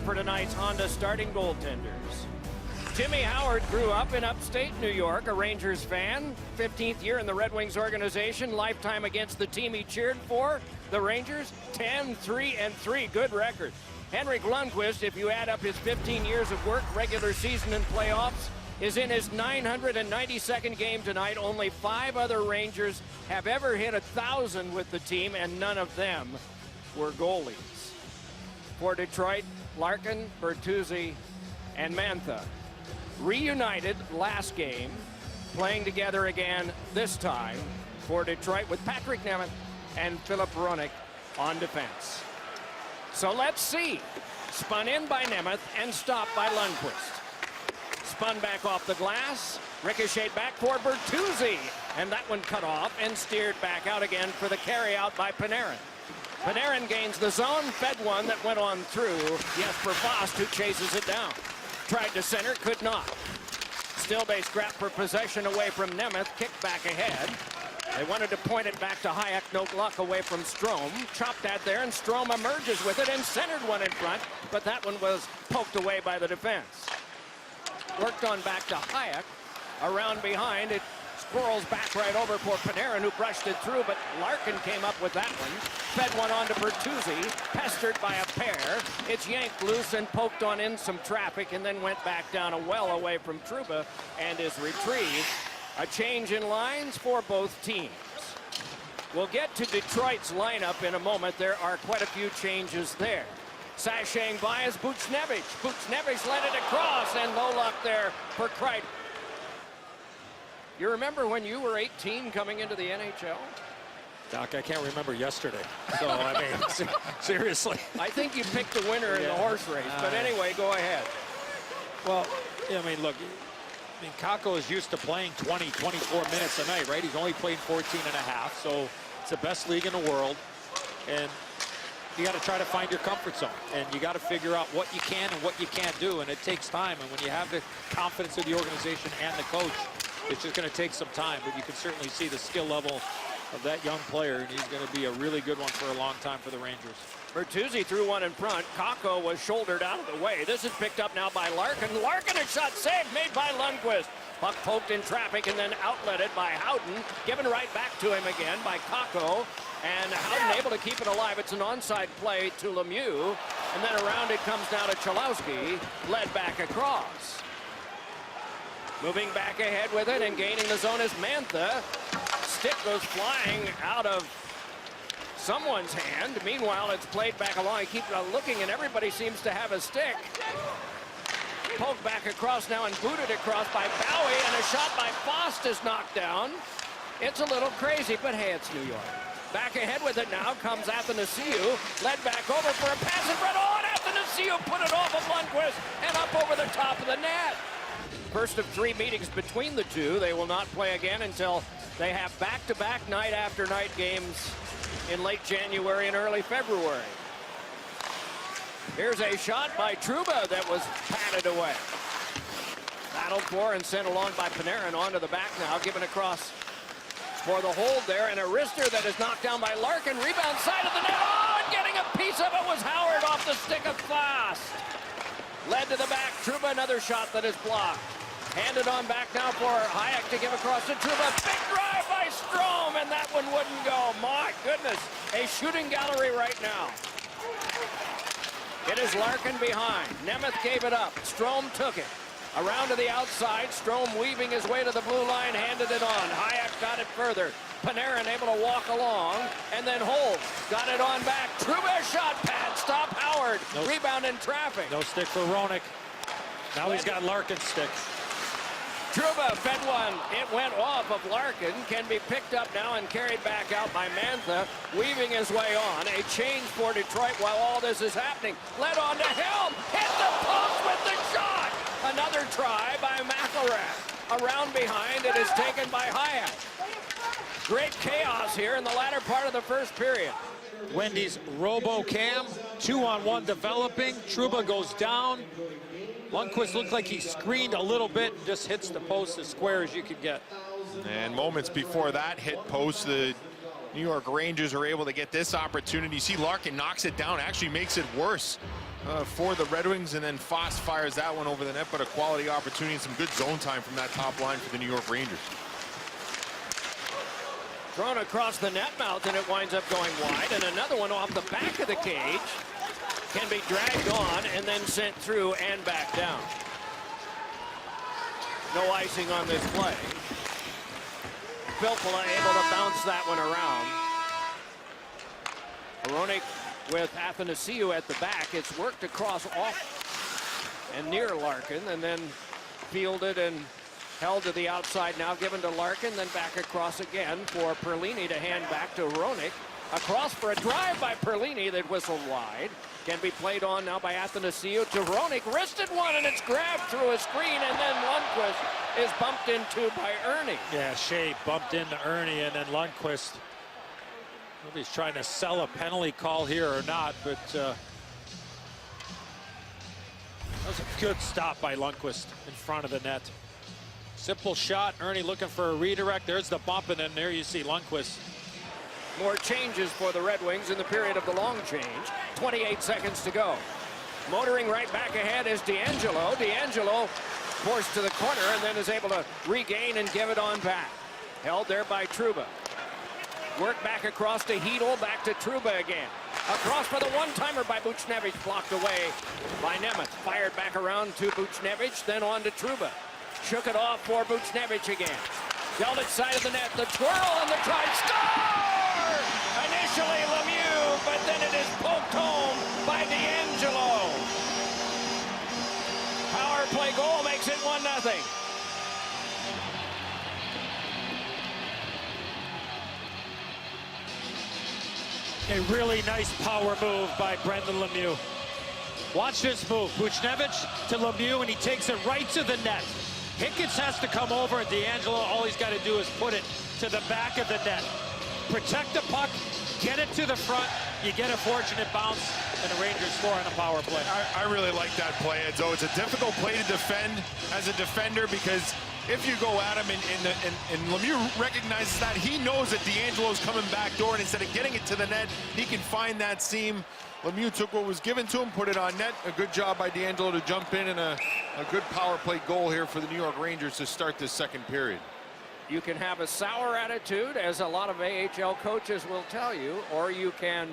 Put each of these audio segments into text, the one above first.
for tonight's Honda starting goaltenders. Timmy Howard grew up in upstate New York, a Rangers fan. 15th year in the Red Wings organization, lifetime against the team he cheered for, the Rangers, 10-3-3, good record. Henrik Lundqvist, if you add up his 15 years of work, regular season and playoffs, is in his 992nd game tonight. Only 5 other Rangers have ever hit 1,000 with the team, and none of them were goalies. For Detroit, Larkin, Bertuzzi, and Mantha reunited last game, playing together again this time for Detroit with Patrick Nemeth and Philip Hronek on defense. So let's see. Spun in by Nemeth and stopped by Lundqvist. Spun back off the glass, ricocheted back for Bertuzzi, and that one cut off and steered back out again for the carry-out by Panarin. Panarin gains the zone, fed one that went on through Jesper Fast, who chases it down. Tried to center, could not. Still they scrap for possession away from Nemeth, kicked back ahead. They wanted to point it back to Hayek, no luck away from Strome. Chopped that there, and Strome emerges with it and centered one in front, but that one was poked away by the defense. Worked on back to Hayek, around behind. It squirrels back right over for Panarin, who brushed it through, but Larkin came up with that one. Fed one on to Bertuzzi, pestered by a pair. It's yanked loose and poked on in some traffic, and then went back down a well away from Trouba and is retrieved. A change in lines for both teams. We'll get to Detroit's lineup in a moment. There are quite a few changes there. Sashaying by is Buchnevich. Buchnevich led it across, and no luck there for Kreider. You remember when you were 18 coming into the NHL? Doc, I can't remember yesterday. So, I mean, seriously. I think you picked the winner in the horse race, but anyway, go ahead. Well, I mean, look, Kakko is used to playing 20, 24 minutes a night, right? He's only played 14 and a half, so it's the best league in the world. And you got to try to find your comfort zone, and you got to figure out what you can and what you can't do, and it takes time. And when you have the confidence of the organization and the coach, it's just going to take some time, but you can certainly see the skill level of that young player, and he's going to be a really good one for a long time for the Rangers. Bertuzzi threw one in front. Kakko was shouldered out of the way. This is picked up now by Larkin. Larkin, a shot saved, made by Lundqvist. Puck poked in traffic and then outletted by Houghton. Given right back to him again by Kakko. And Houghton able to keep it alive. It's an onside play to Lemieux. And then around it comes now to Cholowski, led back across. Moving back ahead with it and gaining the zone is Mantha. Stick goes flying out of someone's hand. Meanwhile, it's played back along. He keeps looking, and everybody seems to have a stick. Poked back across now and booted across by Bowie, and a shot by Fost is knocked down. It's a little crazy, but hey, it's New York. Back ahead with it now comes Athanasiou, led back over for a pass in front. Oh, and Athanasiou put it off of Lundqvist and up over the top of the net. First of 3 meetings between the two. They will not play again until they have back-to-back night-after-night games in late January and early February. Here's a shot by Trouba that was patted away. Battled for and sent along by Panarin onto the back now, given across for the hold there, and a wrister that is knocked down by Larkin. Rebound side of the net. Oh, and getting a piece of it was Howard off the stick of Fast. Led to the back. Trouba, another shot that is blocked. Handed on back now for Hayek to give across to Trouba. Big drive by Strome, and that one wouldn't go. My goodness, a shooting gallery right now. It is Larkin behind. Nemeth gave it up. Strome took it. Around to the outside. Strome weaving his way to the blue line, handed it on. Hayek got it further. Panarin able to walk along and then hold. Got it on back. Trouba shot pad. Stop Howard. Rebound in traffic. No stick for Hronek. Now he's got Larkin's stick. Trouba fed one. It went off of Larkin. Can be picked up now and carried back out by Mantha. Weaving his way on. A change for Detroit while all this is happening. Led on to Helm. Hit the post with the shot. Another try by McElrath. Around behind. It is taken by Hayek. Great chaos here in the latter part of the first period. Wendy's robo-cam. 2-on-1 developing. Trouba goes down. Lundqvist looked like he screened a little bit and just hits the post as square as you could get. And moments before that hit post, the New York Rangers are able to get this opportunity. See Larkin knocks it down, actually makes it worse. for the Red Wings, and then Foss fires that one over the net, but a quality opportunity and some good zone time from that top line for the New York Rangers. Thrown across the net mouth, and it winds up going wide, and another one off the back of the cage can be dragged on and then sent through and back down. No icing on this play. Filppula able to bounce that one around. Hronek with Athanasiou at the back. It's worked across off and near Larkin, and then fielded and held to the outside, now given to Larkin, then back across again for Perlini to hand back to Hronek. Across for a drive by Perlini that whistled wide. Can be played on now by Athanasiou to Hronek. Wristed one, and it's grabbed through a screen, and then Lundqvist is bumped into by Ernie. Yeah, Shea bumped into Ernie, and then Lundqvist. Nobody's trying to sell a penalty call here or not, but that was a good stop by Lundqvist in front of the net. Simple shot. Ernie looking for a redirect. There's the bump, and then there you see Lundqvist. More changes for the Red Wings in the period of the long change. 28 seconds to go. Motoring right back ahead is DeAngelo. DeAngelo forced to the corner and then is able to regain and give it on back. Held there by Trouba. Work back across to Hedl, back to Trouba again. Across for the one-timer by Buchnevich, blocked away by Nemeth. Fired back around to Buchnevich, then on to Trouba. Shook it off for Buchnevich again. Dealt it side of the net, the twirl and the try, score! Initially Lemieux, but then it is poked home by DeAngelo. Power play goal makes it 1-0. A really nice power move by Brendan Lemieux. Watch this move. Buchnevich to Lemieux, and he takes it right to the net. Hicketts has to come over, and DeAngelo, all he's got to do is put it to the back of the net. Protect the puck, get it to the front, you get a fortunate bounce, and the Rangers score on a power play. I really like that play, Edzo. It's a difficult play to defend as a defender, because if you go at him and Lemieux recognizes that, he knows that DeAngelo's coming back door, and instead of getting it to the net, he can find that seam. Lemieux took what was given to him, put it on net. A good job by DeAngelo to jump in, and a good power play goal here for the New York Rangers to start this second period. You can have a sour attitude, as a lot of AHL coaches will tell you, or you can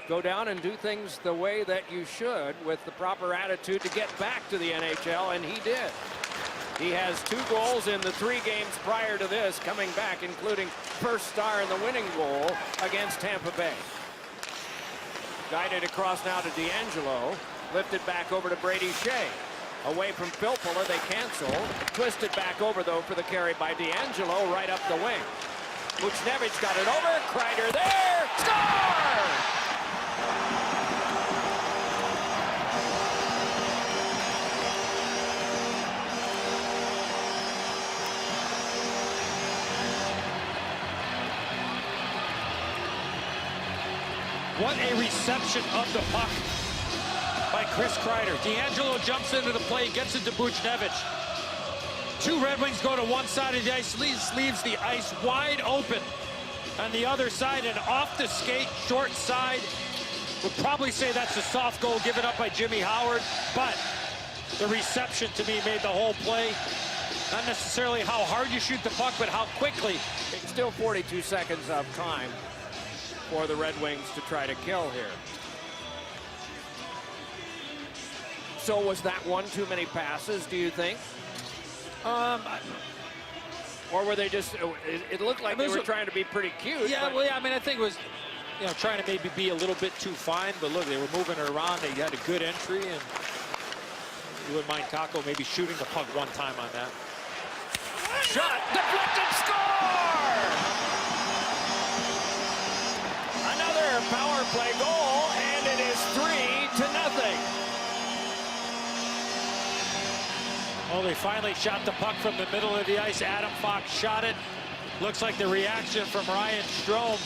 go down and do things the way that you should with the proper attitude to get back to the NHL, and he did. He has 2 goals in the 3 games prior to this coming back, including first star in the winning goal against Tampa Bay. Guided across now to DeAngelo, lifted back over to Brady Shea. Away from Filppula, they cancel. Twisted back over, though, for the carry by DeAngelo, right up the wing. Buchnevich got it over. Kreider there. Score! What a reception of the puck by Chris Kreider. DeAngelo jumps into the play, gets it to Buchnevich. 2 Red Wings go to one side of the ice, leaves the ice wide open on the other side, and off the skate, short side. Would probably say that's a soft goal given up by Jimmy Howard, but the reception to me made the whole play. Not necessarily how hard you shoot the puck, but how quickly. It's still 42 seconds of time for the Red Wings to try to kill here. So was that one too many passes, do you think? Or were they just, it looked like they were trying to be pretty cute. Yeah, well, yeah, I mean, I think it was, you know, trying to maybe be a little bit too fine, but look, they were moving it around. They had a good entry, and you wouldn't mind Kakko maybe shooting the puck one time on that. Shot, deflected, score! Another power play goal, and it is 3-0. Oh, they finally shot the puck from the middle of the ice. Adam Fox shot it. Looks like the reaction from Ryan Strome.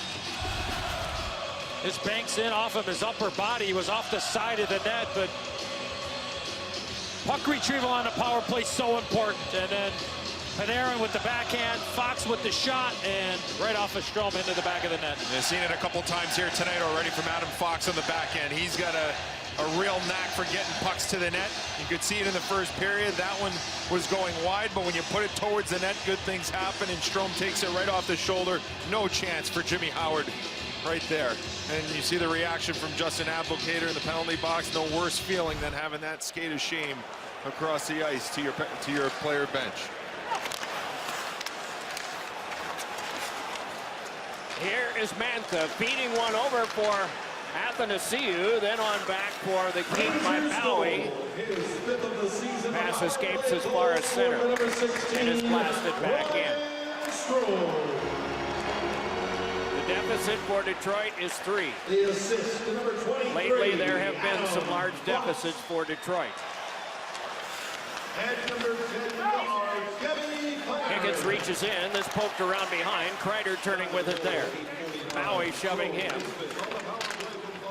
This banks in off of his upper body. He was off the side of the net, but puck retrieval on a power play so important. And then Panarin with the backhand, Fox with the shot, and right off of Strome into the back of the net. You've seen it a couple times here tonight already from Adam Fox on the back end. He's got a real knack for getting pucks to the net. You could see it in the first period. That one was going wide, but when you put it towards the net, good things happen, and Strome takes it right off the shoulder. No chance for Jimmy Howard right there. And you see the reaction from Justin Abdelkader in the penalty box. No worse feeling than having that skate of shame across the ice to your player bench. Here is Mantha feeding one over for Athanasiou, then on back for the keep by Bowie. Pass escapes as far as center and is blasted back in. The deficit for Detroit is 3. Lately, there have been some large deficits for Detroit. Higgins reaches in. This poked around behind. Kreider turning with it there. Bowie shoving him.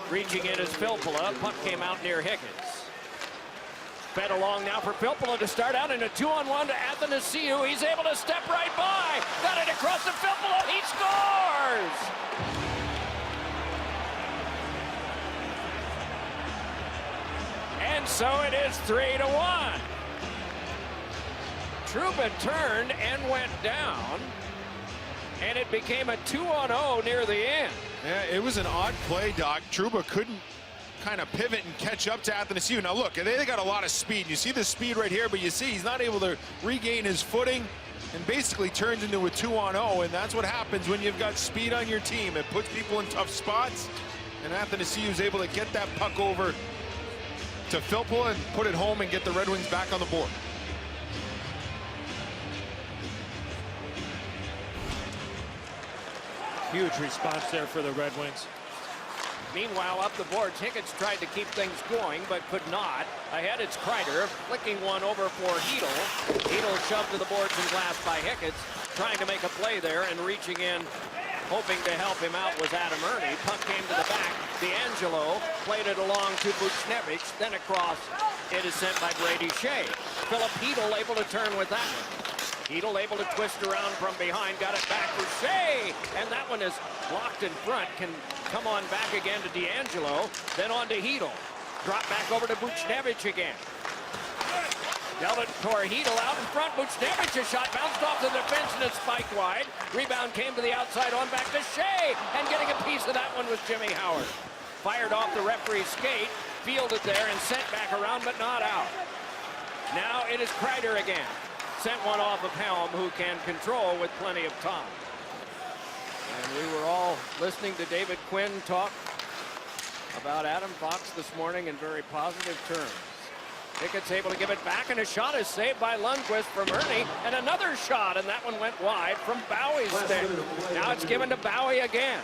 Reaching in is Filppula. Puck came out near Higgins. Fed along now for Filppula to start out in a 2-on-1 to Athanasiou. He's able to step right by. Got it across to Filppula. He scores! And so it is 3-1. Trouba turned and went down, and it became a 2-on-0 near the end. Yeah, it was an odd play, Doc. Trouba couldn't kind of pivot and catch up to Athanasiou. Now look, they got a lot of speed. You see the speed right here, but you see he's not able to regain his footing and basically turns into a 2-on-0, and that's what happens when you've got speed on your team. It puts people in tough spots, and Athanasiou is able to get that puck over to Filppula and put it home and get the Red Wings back on the board. Huge response there for the Red Wings. Meanwhile, up the boards, Higgins tried to keep things going, but could not. Ahead, it's Kreider, flicking one over for Hedl. Hedl shoved to the boards and glass by Higgins, trying to make a play there and reaching in, hoping to help him out was Adam Ernie. Puck came to the back. D'Angelo played it along to Buchnevich, then across. It is sent by Brady Shea. Philip Hedl able to turn with that one. Hedl able to twist around from behind, got it back for Shea, and that one is blocked in front, can come on back again to D'Angelo, then on to Hedl. Drop back over to Buchnevich again. Dealt it for Hedl out in front. Buchnevich, a shot bounced off the defense and it's spiked wide. Rebound came to the outside, on back to Shea, and getting a piece of that one was Jimmy Howard. Fired off the referee's skate, fielded there and sent back around, but not out. Now it is Kreider again. Sent one off of Helm, who can control with plenty of time. And we were all listening to David Quinn talk about Adam Fox this morning in very positive terms. Pickett's able to give it back, and a shot is saved by Lundqvist from Ernie, and another shot, and that one went wide from Bowie's stick. Now it's given to Bowie again.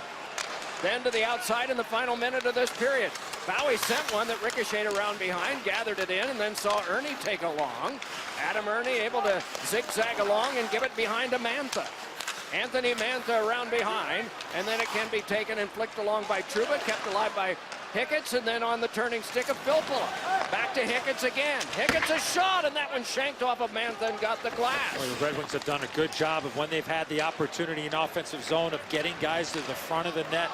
Then to the outside in the final minute of this period. Bowie sent one that ricocheted around behind, gathered it in, and then saw Ernie take along. Adam Ernie able to zigzag along and give it behind to Mantha. Anthony Mantha around behind, and then it can be taken and flicked along by Trouba, kept alive by Hicketts, and then on the turning stick of Filppula. Back to Hicketts again. Hicketts a shot, and that one shanked off of Mantha and got the glass. Well, the Red Wings have done a good job of when they've had the opportunity in offensive zone of getting guys to the front of the net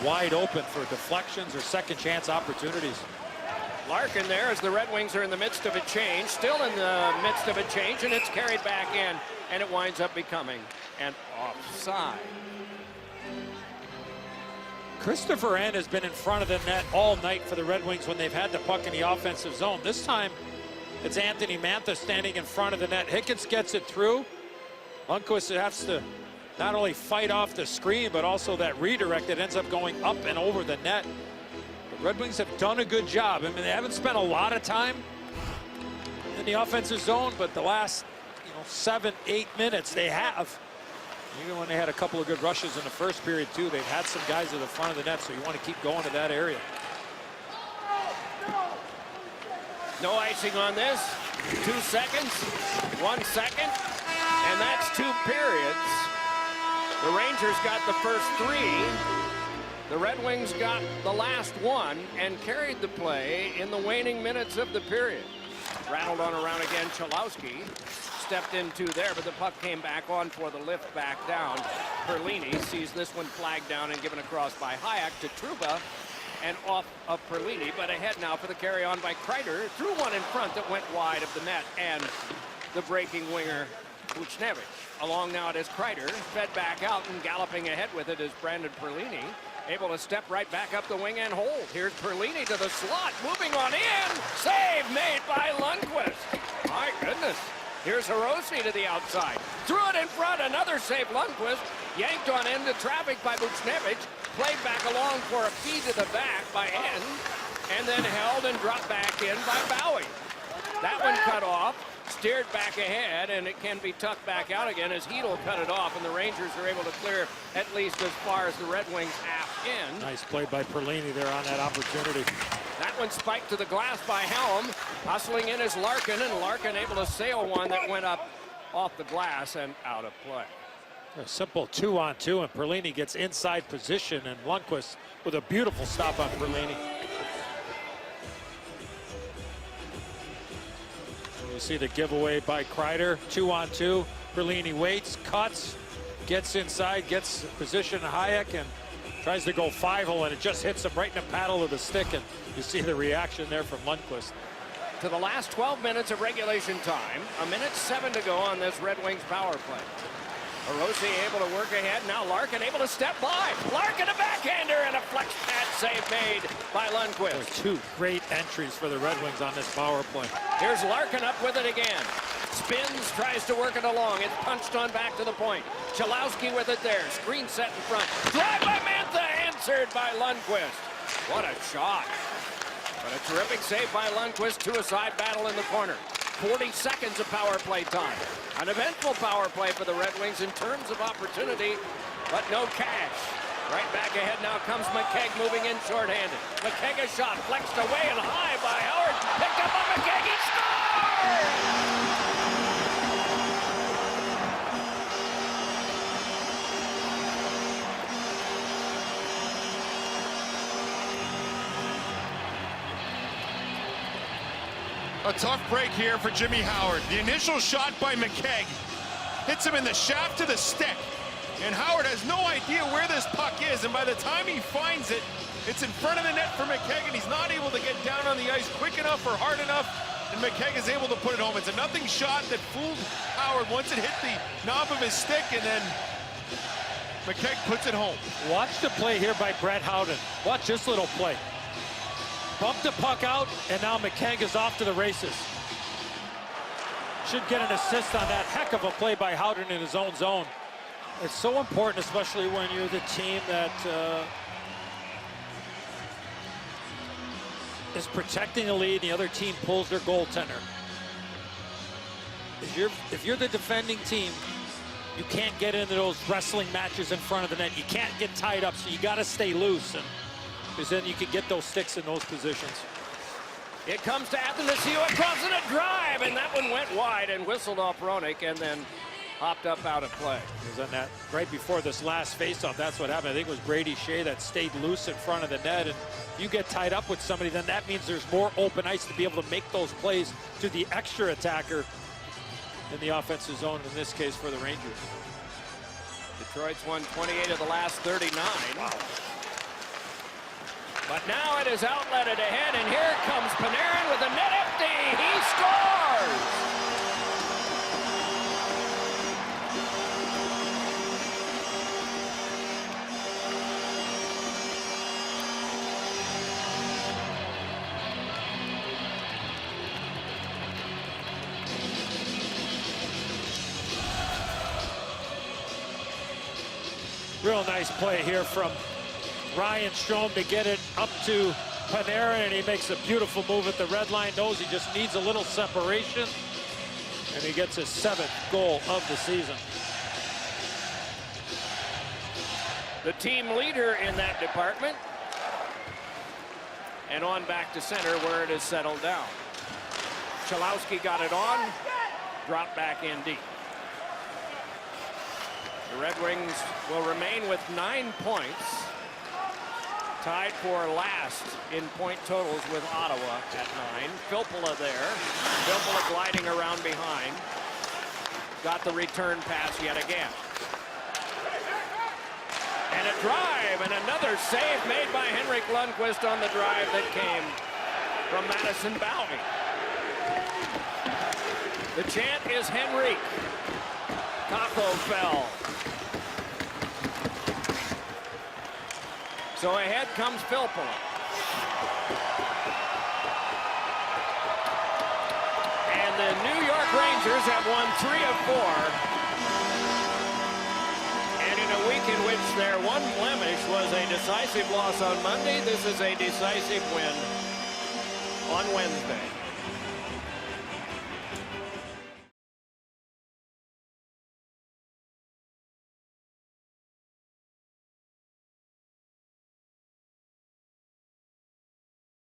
wide open for deflections or second chance opportunities. Larkin there as the Red Wings are in the midst of a change, still in the midst of a change, and it's carried back in, and it winds up becoming an offside. Christopher N has been in front of the net all night for the Red Wings when they've had the puck in the offensive zone. This time, it's Anthony Mantha standing in front of the net. Hicketts gets it through. Lundqvist has to not only fight off the screen, but also that redirect that ends up going up and over the net. The Red Wings have done a good job. I mean, they haven't spent a lot of time in the offensive zone, but the last 7-8 minutes they have. Even when they had a couple of good rushes in the first period too, they've had some guys at the front of the net, so you want to keep going to that area. No icing on this. 2 seconds, 1 second, and that's 2 periods. The Rangers got the first 3. The Red Wings got the last 1 and carried the play in the waning minutes of the period. Rattled on around again, Cholowski. stepped into there, but the puck came back on for the lift back down. Perlini sees this one flagged down and given across by Hayek to Trouba and off of Perlini, but ahead now for the carry on by Kreider. Threw one in front that went wide of the net, and the breaking winger Buchnevich. Along now it is Kreider, fed back out, and galloping ahead with it is Brandon Perlini. Able to step right back up the wing and hold. Here's Perlini to the slot, moving on in. Save made by Lundqvist. My goodness. Here's Hirose to the outside. Threw it in front, another save Lundqvist. Yanked on into traffic by Buchnevich. Played back along for a feed to the back by N. And then held and dropped back in by Bowie. That one cut off. Steered back ahead, and it can be tucked back out again as Hedl cut it off, and the Rangers are able to clear at least as far as the Red Wings half in. Nice play by Perlini there on that opportunity. That one spiked to the glass by Helm. Hustling in is Larkin, and Larkin able to sail one that went up off the glass and out of play. A simple 2-on-2, and Perlini gets inside position, and Lundqvist with a beautiful stop on Perlini. You see the giveaway by Kreider, 2-on-2. Perlini waits, cuts, gets inside, gets position Hayek, and tries to go 5-0, and it just hits him right in the paddle of the stick, and you see the reaction there from Lundqvist. To the last 12 minutes of regulation time, 1:07 to go on this Red Wings power play. Hirose able to work ahead. Now Larkin able to step by. Larkin a backhander and a flex pad save made by Lundqvist. Two great entries for the Red Wings on this power play. Here's Larkin up with it again. Spins, tries to work it along. It's punched on back to the point. Chalowski with it there. Screen set in front. Drive by Mantha, answered by Lundqvist. What a shot. But a terrific save by Lundqvist. Two-a-side battle in the corner. 40 seconds of power play time. An eventful power play for the Red Wings in terms of opportunity, but no cash. Right back ahead now comes McKegg moving in shorthanded. McKegg a shot, flexed away and high by Howard. Picked up by McKegg, he scores! A tough break here for Jimmy Howard. The initial shot by McKegg hits him in the shaft of the stick. And Howard has no idea where this puck is. And by the time he finds it, it's in front of the net for McKegg, and he's not able to get down on the ice quick enough or hard enough. And McKegg is able to put it home. It's a nothing shot that fooled Howard once it hit the knob of his stick, and then McKegg puts it home. Watch the play here by Brett Howden. Watch this little play. Bump the puck out, and now McKegg is off to the races. Should get an assist on that. Heck of a play by Howden in his own zone. It's so important, especially when you're the team that is protecting the lead and the other team pulls their goaltender. If you're the defending team, you can't get into those wrestling matches in front of the net. You can't get tied up, so you got to stay loose, because then you can get those sticks in those positions. It comes to Athanasiou across in a drive, and that one went wide and whistled off Roenick, and then hopped up out of play. It was on that right before this last faceoff. That's what happened. I think it was Brady Shea that stayed loose in front of the net, and if you get tied up with somebody, then that means there's more open ice to be able to make those plays to the extra attacker in the offensive zone, in this case for the Rangers. Detroit's won 28 of the last 39. Wow. But now it is outletted ahead, and here comes Panarin with the net empty. He scores! Real nice play here from Ryan Strome to get it up to Panarin, and he makes a beautiful move at the red line. Knows he just needs a little separation, and he gets his 7th goal of the season. The team leader in that department. And on back to center where it is settled down. Chalowski got it on, dropped back in deep. The Red Wings will remain with 9 points. Tied for last in point totals with Ottawa at 9. Filppula there. Filppula gliding around behind. got the return pass yet again. And a drive, and another save made by Henrik Lundqvist on the drive that came from Madison Bowey. The chant is Henrik. Kakko fell. So ahead comes Filppula. And the New York Rangers have won 3 of 4. And in a week in which their one blemish was a decisive loss on Monday, this is a decisive win on Wednesday.